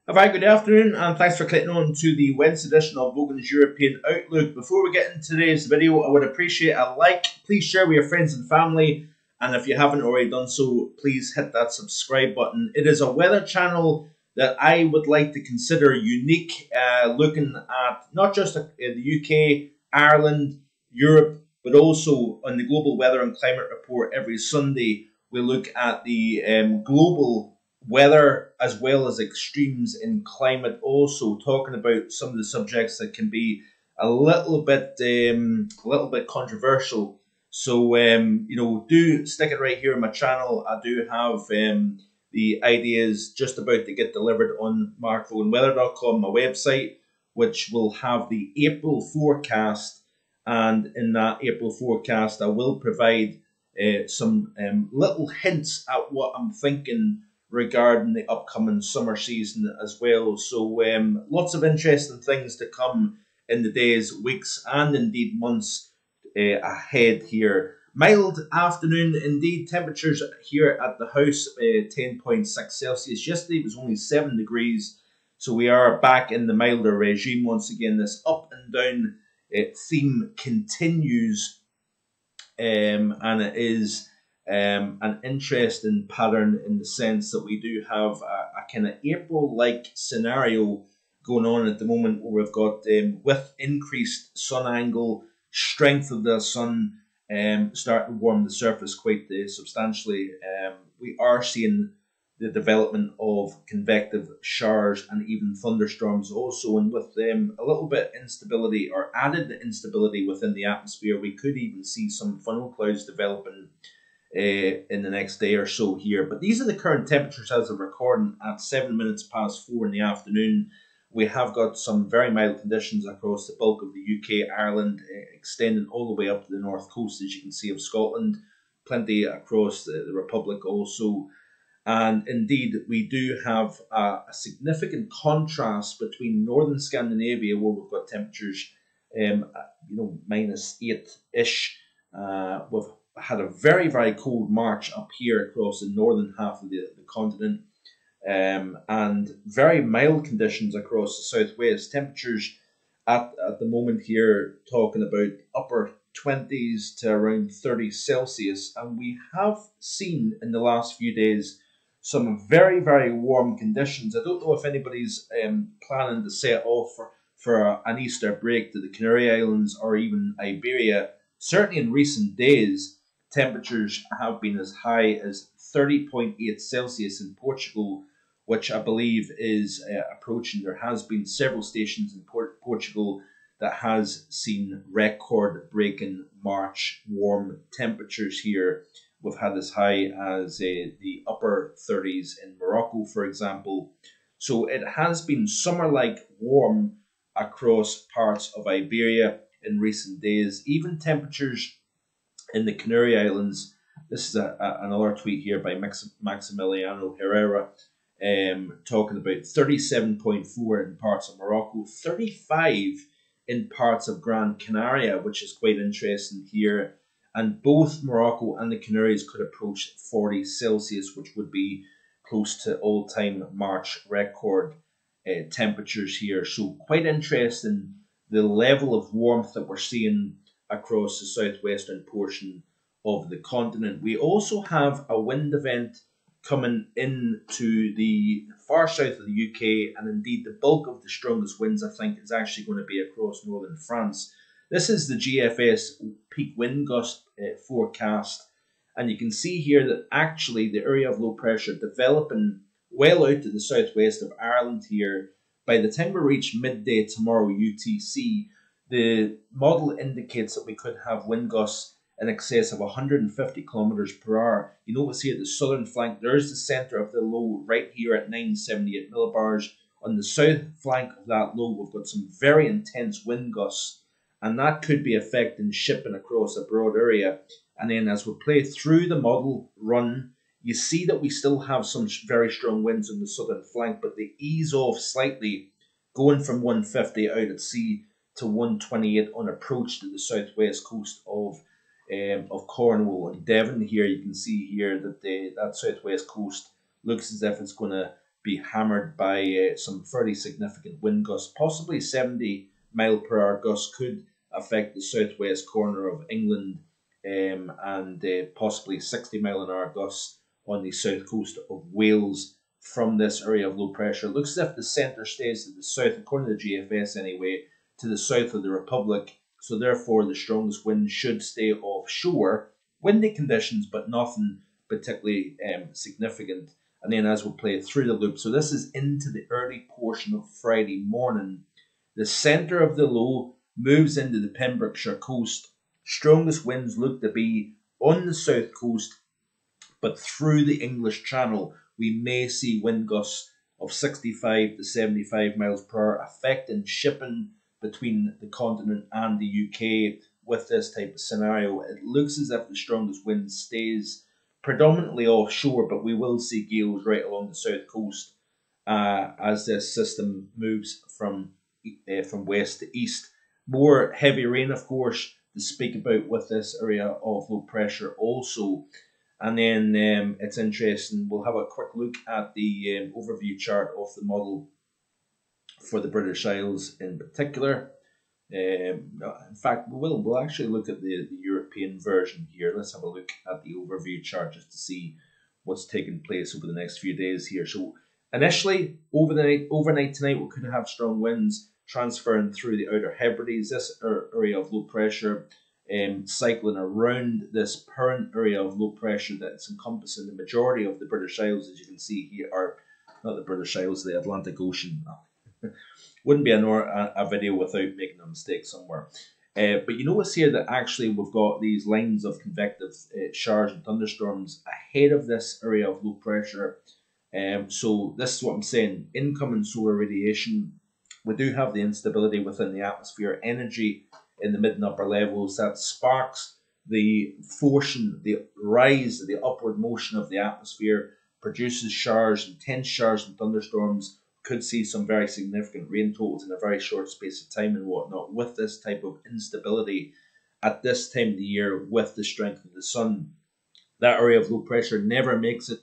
A very good afternoon, and thanks for clicking on to the Wednesday edition of Logan's European Outlook. Before we get into today's video, I would appreciate a like. Please share with your friends and family, and if you haven't already done so, please hit that subscribe button. It is a weather channel that I would like to consider unique, looking at not just the UK, Ireland, Europe, but also on the Global Weather and Climate Report every Sunday. We look at the global weather as well as extremes in climate, also talking about some of the subjects that can be a little bit controversial. So do stick it right here on my channel. I do have the ideas just about to get delivered on markvoneweather.com, my website, which will have the April forecast, and in that April forecast I will provide some little hints at what I'm thinking regarding the upcoming summer season as well. So lots of interesting things to come in the days, weeks, and indeed months ahead here. Mild afternoon indeed. Temperatures here at the house 10.6 Celsius. Yesterday it was only 7 degrees. So we are back in the milder regime once again. This up and down theme continues, and it is an interesting pattern in the sense that we do have a kind of April-like scenario going on at the moment, where we've got with increased sun angle, strength of the sun starting to warm the surface quite substantially. We are seeing the development of convective showers and even thunderstorms also, and with a little bit instability or added instability within the atmosphere, we could even see some funnel clouds developing in the next day or so here. But these are the current temperatures as of recording at 7 minutes past 4 in the afternoon. We have got some very mild conditions across the bulk of the UK, Ireland, extending all the way up to the north coast, as you can see, of Scotland. Plenty across the Republic also. And indeed, we do have a significant contrast between northern Scandinavia, where we've got temperatures, -8-ish. We've had a very, very cold March up here across the northern half of the continent, and very mild conditions across the southwest. Temperatures at the moment here talking about upper 20s to around 30 Celsius, and we have seen in the last few days some very, very warm conditions. I don't know if anybody's planning to set off for an Easter break to the Canary Islands or even Iberia. Certainly in recent days, temperatures have been as high as 30.8 Celsius in Portugal, which I believe is approaching. There has been several stations in Portugal that has seen record-breaking March warm temperatures here. We've had as high as the upper 30s in Morocco, for example. So it has been summer-like warm across parts of Iberia in recent days. Even temperatures in the Canary Islands. This is another tweet here by Maximiliano Herrera, talking about 37.4 in parts of Morocco, 35 in parts of Gran Canaria, which is quite interesting here. And both Morocco and the Canaries could approach 40 Celsius, which would be close to all-time March record temperatures here. So quite interesting, the level of warmth that we're seeing across the southwestern portion of the continent. We also have a wind event coming into the far south of the UK, and indeed the bulk of the strongest winds, I think, is actually going to be across northern France. This is the GFS peak wind gust forecast, and you can see here that actually the area of low pressure developing well out to the southwest of Ireland here. By the time we reach midday tomorrow UTC, the model indicates that we could have wind gusts in excess of 150 kilometers per hour. You notice here at the southern flank, there's the center of the low right here at 978 millibars. On the south flank of that low, we've got some very intense wind gusts, and that could be affecting shipping across a broad area. And then as we play through the model run, you see that we still have some very strong winds on the southern flank, but they ease off slightly, going from 150 out at sea to 128 on approach to the southwest coast of Cornwall and Devon. Here you can see here that that southwest coast looks as if it's going to be hammered by some fairly significant wind gusts. Possibly 70 mile per hour gusts could affect the southwest corner of England, and possibly 60 mile an hour gusts on the south coast of Wales from this area of low pressure. It looks as if the centre stays to the south, according to the GFS anyway, to the south of the Republic. So therefore, the strongest wind should stay offshore. Windy conditions, but nothing particularly significant. And then as we'll play through the loop, so this is into the early portion of Friday morning. The centre of the low moves into the Pembrokeshire coast. Strongest winds look to be on the south coast, but through the English Channel, we may see wind gusts of 65 to 75 miles per hour affecting shipping between the continent and the UK with this type of scenario. It looks as if the strongest wind stays predominantly offshore, but we will see gales right along the south coast as this system moves from west to east. More heavy rain, of course, to speak about with this area of low pressure also. And then it's interesting, we'll have a quick look at the overview chart of the model for the British Isles in particular. In fact, we'll actually look at the European version here. Let's have a look at the overview chart just to see what's taking place over the next few days here. So initially, overnight tonight, we could have strong winds transferring through the Outer Hebrides, this area of low pressure, cycling around this current area of low pressure that's encompassing the majority of the British Isles, as you can see here, or not the British Isles, the Atlantic Ocean. Wouldn't be a video without making a mistake somewhere. But you notice here that actually we've got these lines of convective showers and thunderstorms ahead of this area of low pressure. So this is what I'm saying. Incoming solar radiation. We do have the instability within the atmosphere, energy in the mid and upper levels that sparks the forcing, the rise, the upward motion of the atmosphere, produces showers, intense showers and thunderstorms. Could see some very significant rain totals in a very short space of time and whatnot with this type of instability at this time of the year with the strength of the sun. That area of low pressure never makes it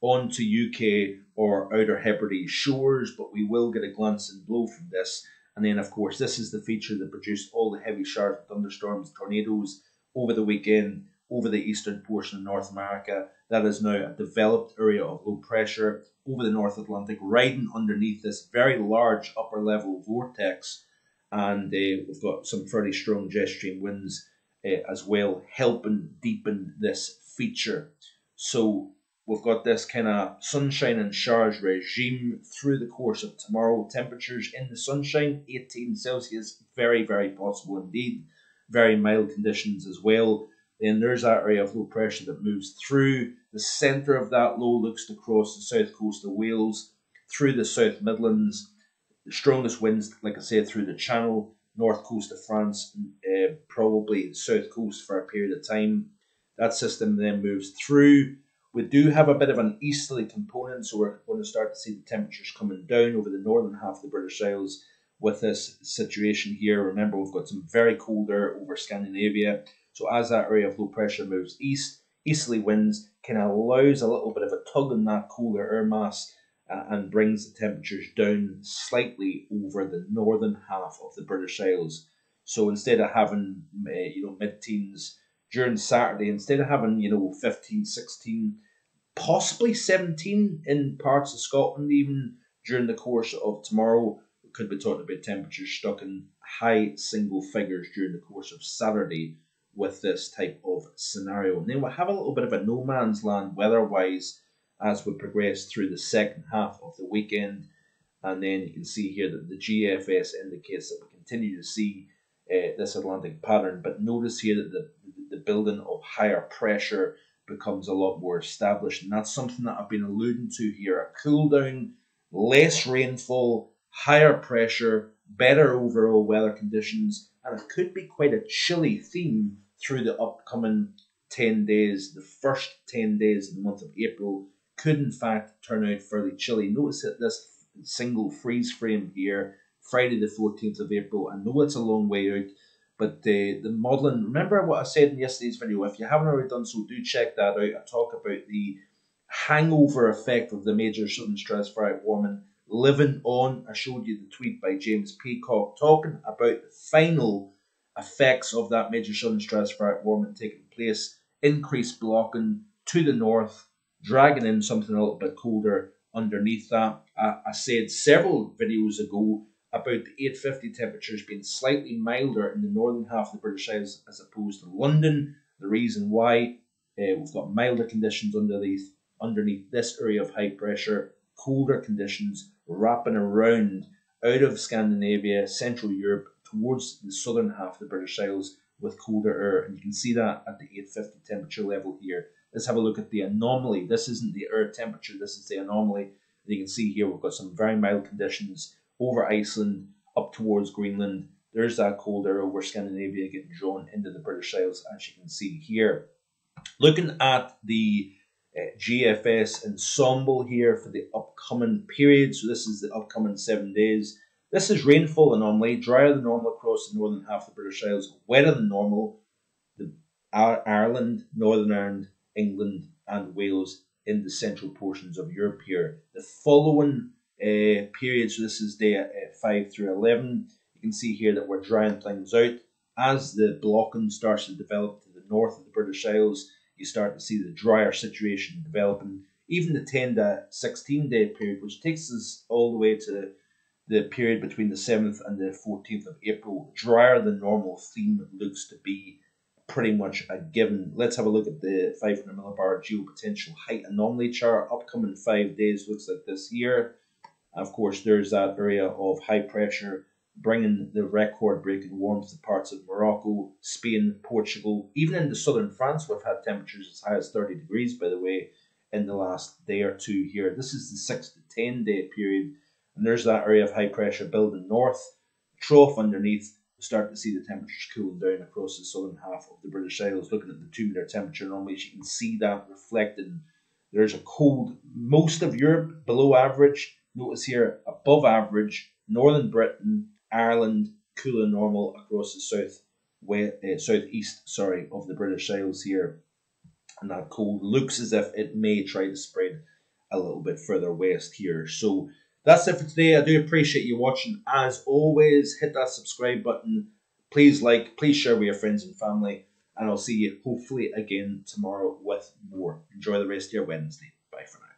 onto UK or Outer Hebrides shores, but we will get a glance and blow from this. And then, of course, this is the feature that produced all the heavy showers and thunderstorms, tornadoes over the weekend, over the eastern portion of North America. That is now a developed area of low pressure over the North Atlantic, riding underneath this very large upper level vortex. And we've got some fairly strong jet stream winds as well, helping deepen this feature. So we've got this kind of sunshine and showers regime through the course of tomorrow. Temperatures in the sunshine, 18 Celsius, very, very possible indeed. Very mild conditions as well. Then there's that area of low pressure that moves through. The centre of that low looks to cross the south coast of Wales, through the South Midlands. The strongest winds, like I said, through the Channel, north coast of France, probably the south coast for a period of time. That system then moves through. We do have a bit of an easterly component, so we're going to start to see the temperatures coming down over the northern half of the British Isles with this situation here. Remember, we've got some very cold air over Scandinavia. So as that area of low pressure moves east, easterly winds kind of allows a little bit of a tug on that colder air mass and brings the temperatures down slightly over the northern half of the British Isles. So instead of having mid-teens during Saturday, instead of having 15, 16, possibly 17 in parts of Scotland even during the course of tomorrow, we could be talking about temperatures stuck in high single figures during the course of Saturday with this type of scenario. And then we'll have a little bit of a no man's land weather-wise as we progress through the second half of the weekend. And then you can see here that the GFS indicates that we continue to see this Atlantic pattern. But notice here that the building of higher pressure becomes a lot more established. And that's something that I've been alluding to here. A cool down, less rainfall, higher pressure, better overall weather conditions, and it could be quite a chilly theme through the upcoming 10 days. The first 10 days of the month of April could in fact turn out fairly chilly. Notice that this single freeze frame here, Friday the 14th of April. I know it's a long way out, but the modelling, remember what I said in yesterday's video. If you haven't already done so, do check that out. I talk about the hangover effect of the major southern stratospheric warming living on. I showed you the tweet by James Peacock talking about the final effects of that major southern stratospheric warming taking place. Increased blocking to the north, dragging in something a little bit colder underneath that. I said several videos ago about the 850 temperatures being slightly milder in the northern half of the British Isles as opposed to London. The reason why, we've got milder conditions underneath this area of high pressure, colder conditions wrapping around out of Scandinavia, Central Europe, towards the southern half of the British Isles with colder air. And you can see that at the 850 temperature level here. Let's have a look at the anomaly. This isn't the air temperature, this is the anomaly. And you can see here we've got some very mild conditions over Iceland, up towards Greenland. There's that cold air over Scandinavia getting drawn into the British Isles, as you can see here. Looking at the GFS ensemble here for the upcoming period. So this is the upcoming 7 days. This is rainfall anomaly, drier than normal across the northern half of the British Isles, wetter than normal, the Ireland, Northern Ireland, England and Wales in the central portions of Europe here. The following period, so this is day 5 through 11, you can see here that we're drying things out. As the blocking starts to develop to the north of the British Isles, you start to see the drier situation developing. Even the 10 to 16 day period, which takes us all the way to the period between the 7th and the 14th of April, drier than normal theme looks to be pretty much a given. Let's have a look at the 500 millibar geopotential height anomaly chart. Upcoming 5 days looks like this here. Of course, there's that area of high pressure bringing the record-breaking warmth to parts of Morocco, Spain, Portugal, even into southern France. We've had temperatures as high as 30 degrees, by the way, in the last day or two here. This is the 6 to 10 day period, and there's that area of high pressure building north, trough underneath. We start to see the temperatures cooling down across the southern half of the British Isles. Looking at the 2 meter temperature anomalies, you can see that reflected. There's a cold, most of Europe below average. Notice here above average, northern Britain, Ireland, cooler than normal across the southeast of the British Isles here. And that cold looks as if it may try to spread a little bit further west here. So that's it for today. I do appreciate you watching. As always, hit that subscribe button. Please like, please share with your friends and family. And I'll see you hopefully again tomorrow with more. Enjoy the rest of your Wednesday. Bye for now.